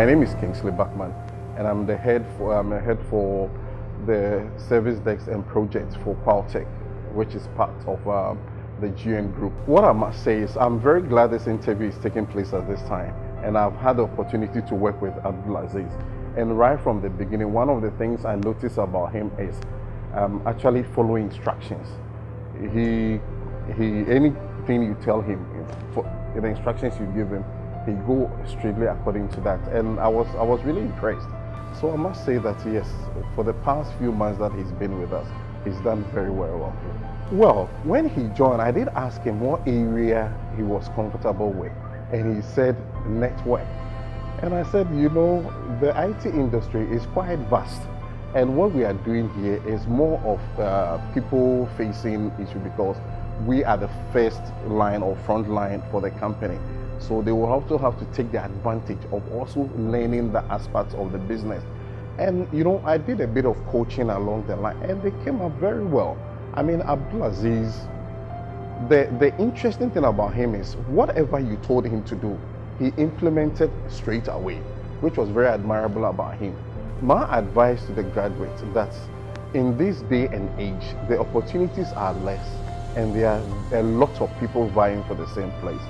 My name is Kingsley Bachman, and I'm the head for the service desks and projects for Qualtech, which is part of the GN group. What I must say is I'm very glad this interview is taking place at this time, and I've had the opportunity to work with Abdulaziz. And right from the beginning, one of the things I noticed about him is actually following instructions. Anything you tell him, the instructions you give him, he go strictly according to that. And I was really impressed. So I must say that yes, for the past few months that he's been with us, he's done very well. Well, when he joined, I did ask him what area he was comfortable with, and he said network. And I said, you know, the IT industry is quite vast, and what we are doing here is more of people-facing issue, because we are the first line or front line for the company. So they will also have to take the advantage of also learning the aspects of the business. And you know, I did a bit of coaching along the line, and they came up very well. I mean, Abdulaziz, the interesting thing about him is whatever you told him to do, he implemented straight away, which was very admirable about him. My advice to the graduates that in this day and age, the opportunities are less, and there are a lot of people vying for the same place.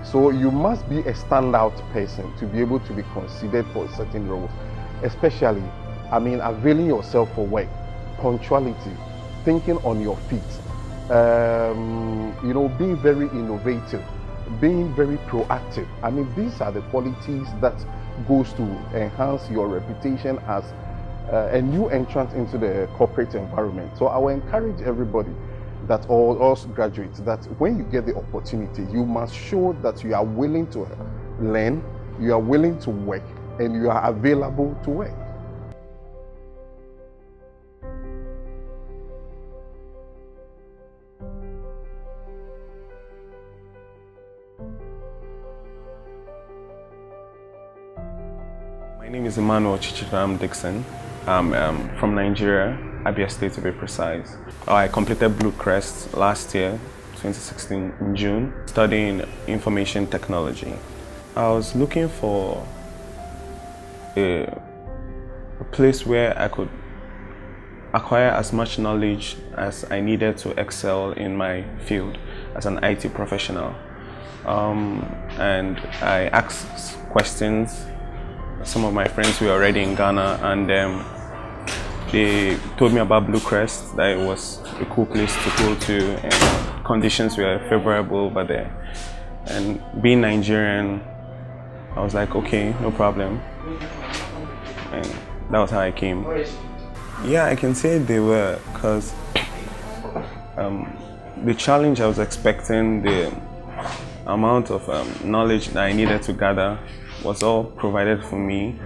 So you must be a standout person to be able to be considered for certain roles, especially, I mean, availing yourself for work, punctuality, thinking on your feet, you know, being very innovative, being very proactive. I mean, these are the qualities that goes to enhance your reputation as a new entrant into the corporate environment. So I will encourage everybody that all graduates that when you get the opportunity, you must show that you are willing to learn, you are willing to work, and you are available to work. My name is Emmanuel Chichiram Dixon. I'm from Nigeria, Abia State to be precise. I completed BlueCrest last year, 2016, in June, studying information technology. I was looking for a place where I could acquire as much knowledge as I needed to excel in my field as an IT professional. And I asked questions. Some of my friends were already in Ghana, and they told me about BlueCrest, that it was a cool place to go to, and conditions were favorable over there. And being Nigerian, I was like, okay, no problem. And that was how I came. Yeah, I can say they were, because the challenge I was expecting, the amount of knowledge that I needed to gather was all provided for me.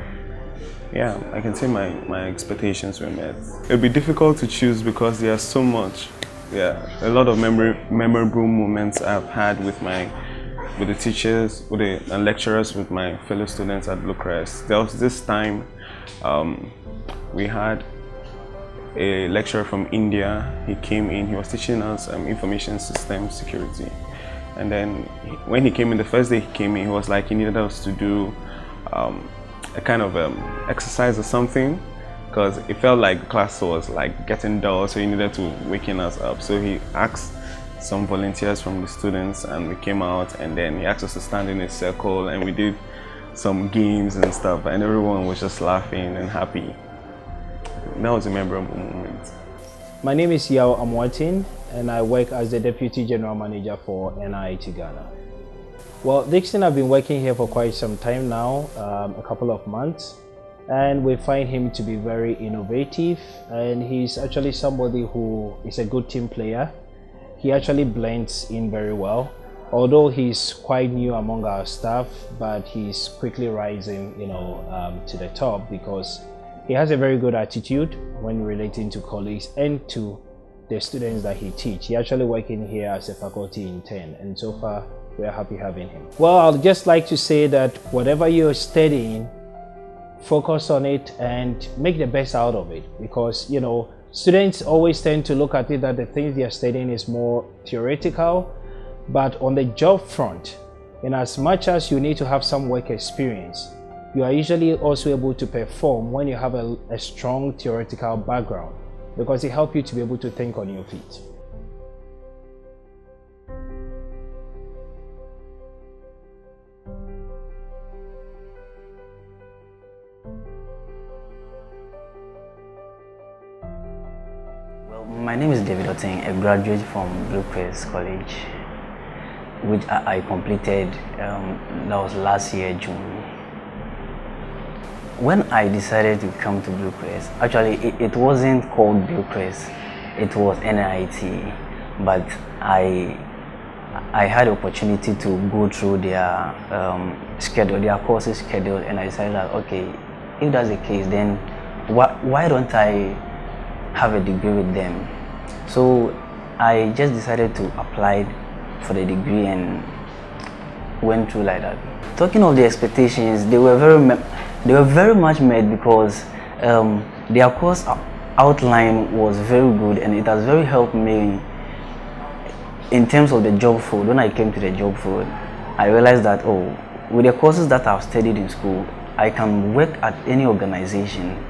Yeah, I can say my expectations were met. It'll be difficult to choose because there's so much. Yeah, a lot of memorable moments I've had with the teachers, with the lecturers, with my fellow students at BlueCrest. There was this time we had a lecturer from India. He came in, he was teaching us information system security. And then when he came in, the first day he came in, he was like, he needed us to do a kind of exercise or something, because it felt like the class was like getting dull, so he needed to waken us up. So he asked some volunteers from the students, and we came out, and then he asked us to stand in a circle, and we did some games and stuff, and everyone was just laughing and happy. That was a memorable moment. My name is Yao Amwatin, and I work as the Deputy General Manager for NIT Ghana. Well, Dixon, I've been working here for quite some time now, a couple of months, and we find him to be very innovative, and he's actually somebody who is a good team player. He actually blends in very well, although he's quite new among our staff, but he's quickly rising, you know, to the top, because he has a very good attitude when relating to colleagues and to the students that he teaches. He actually working here as a faculty intern, and so far we are happy having him. Well, I'd just like to say that whatever you're studying, focus on it and make the best out of it, because you know, students always tend to look at it that the things they are studying is more theoretical, but on the job front, in as much as you need to have some work experience, You are usually also able to perform when you have a strong theoretical background, because it helps you to be able to think on your feet. Well, my name is David Oteng, a graduate from BlueCrest College, which I completed, that was last year, June. When I decided to come to BlueCrest, actually it wasn't called BlueCrest, it was NIT, but I had the opportunity to go through their schedule, their courses schedule, and I decided that, okay, if that's the case, then why don't I have a degree with them? So I just decided to apply for the degree and went through like that. Talking of the expectations, they were very much met, because their course outline was very good, and it has very helped me in terms of the job field. When I came to the job field, I realized that, oh, with the courses that I've studied in school, I can work at any organization.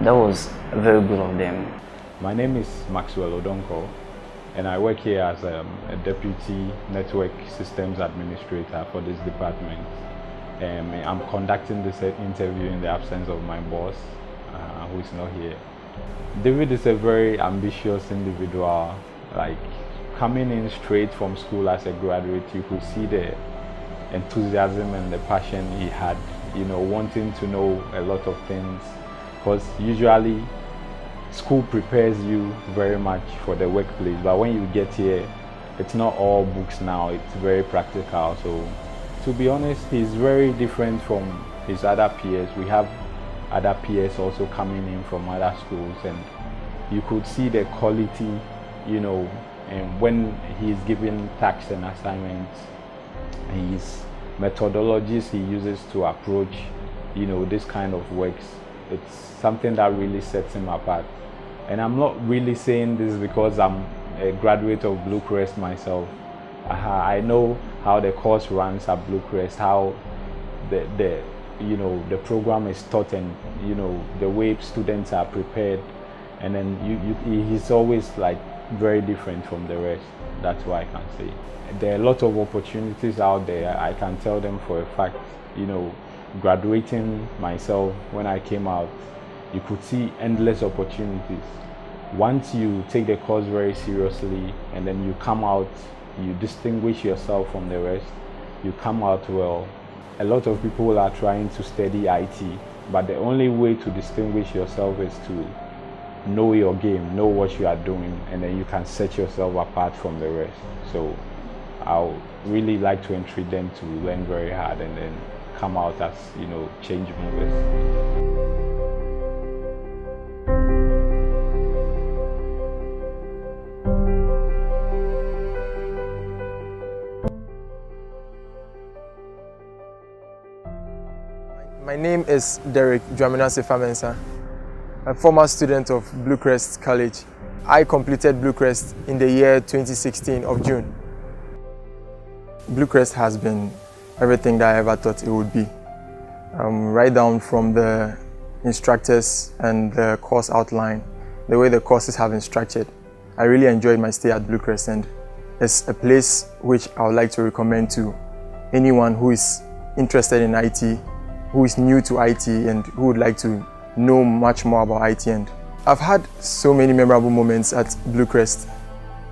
That was very good of them. My name is Maxwell Odonko, and I work here as a Deputy Network Systems Administrator for this department. I'm conducting this interview in the absence of my boss, who is not here. David is a very ambitious individual. Like, coming in straight from school as a graduate, you could see the enthusiasm and the passion he had, wanting to know a lot of things, because usually school prepares you very much for the workplace, but when you get here, it's not all books now, it's very practical. So to be honest, he's very different from his other peers. We have other peers also coming in from other schools, and you could see the quality, and when he's given tasks and assignments, his methodologies he uses to approach, this kind of works, it's something that really sets him apart. And I'm not really saying this because I'm a graduate of BlueCrest myself. I know how the course runs at BlueCrest, how the program is taught, and the way students are prepared, and then he's always like very different from the rest. That's what I can say. There are a lot of opportunities out there. I can tell them for a fact. Graduating myself, when I came out, you could see endless opportunities. Once you take the course very seriously, and then you come out, you distinguish yourself from the rest, you come out well. A lot of people are trying to study IT, but the only way to distinguish yourself is to know your game, know what you are doing, and then you can set yourself apart from the rest. So I would really like to entreat them to learn very hard and then come out as, change movers. My name is Derek Dwaminase Famensa, a former student of BlueCrest College. I completed BlueCrest in the year 2016 of June. BlueCrest has been everything that I ever thought it would be. Right down from the instructors and the course outline, the way the courses have been structured. I really enjoyed my stay at BlueCrest, and it's a place which I would like to recommend to anyone who is interested in IT, who is new to IT, and who would like to know much more about IT. And I've had so many memorable moments at BlueCrest,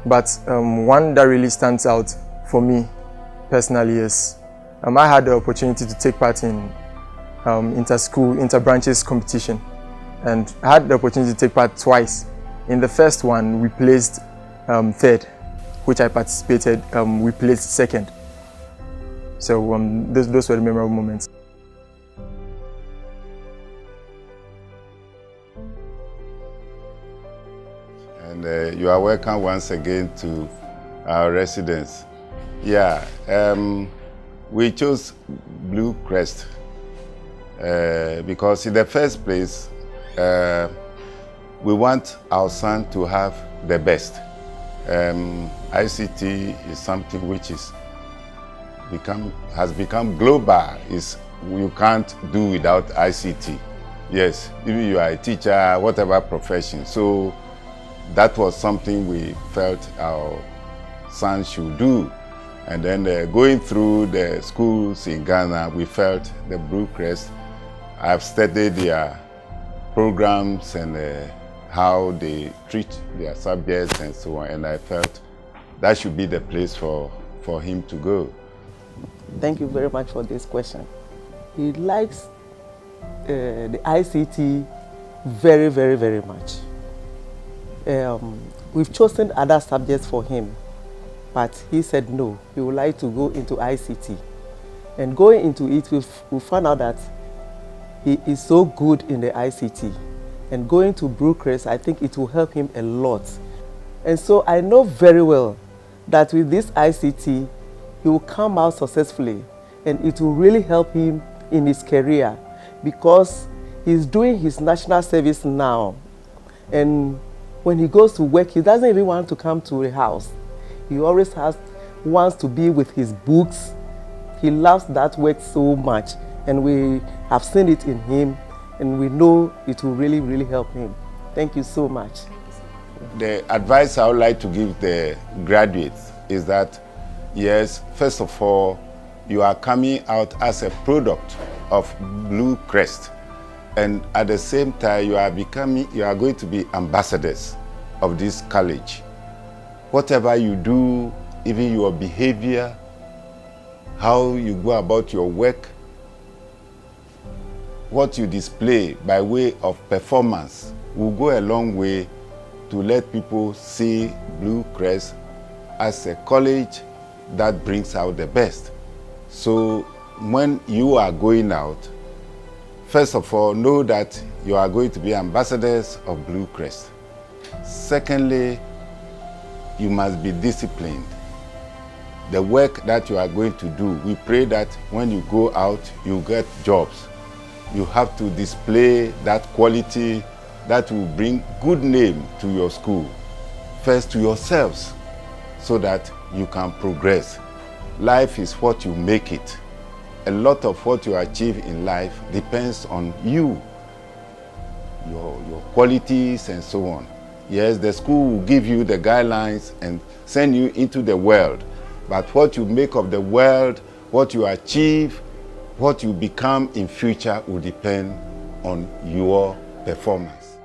but one that really stands out for me personally is I had the opportunity to take part in inter-branches competition, and I had the opportunity to take part twice. In the first one, we placed third, which I participated, we placed second. So those were the memorable moments. And you are welcome once again to our residence. Yeah, we chose BlueCrest because in the first place, we want our son to have the best. ICT is something which has become global. It's you can't do without ICT. Yes, even you are a teacher, whatever profession. So that was something we felt our son should do. And then going through the schools in Ghana, we felt the BlueCrest. I've studied their programs and how they treat their subjects and so on, and I felt that should be the place for him to go. Thank you very much for this question. He likes the ICT very, very, very much. We've chosen other subjects for him, but he said no, he would like to go into ICT. And going into it, we found out that he is so good in the ICT. And going to BlueCrest, I think it will help him a lot. And so I know very well that with this ICT, he will come out successfully, and it will really help him in his career, because he's doing his national service now. And when he goes to work, he doesn't even want to come to the house. He always wants to be with his books. He loves that work so much, and we have seen it in him, and we know it will really, really help him. Thank you so much. The advice I would like to give the graduates is that, yes, first of all, you are coming out as a product of BlueCrest, and at the same time you are going to be ambassadors of this college. Whatever you do, even your behavior, how you go about your work, what you display by way of performance will go a long way to let people see BlueCrest as a college that brings out the best. So when you are going out, first of all, know that you are going to be ambassadors of BlueCrest. Secondly, you must be disciplined. The work that you are going to do, we pray that when you go out, you get jobs. You have to display that quality that will bring good name to your school, first to yourselves, so that you can progress. Life is what you make it. A lot of what you achieve in life depends on you, your qualities and so on. Yes, the school will give you the guidelines and send you into the world, but what you make of the world, what you achieve, what you become in future will depend on your performance.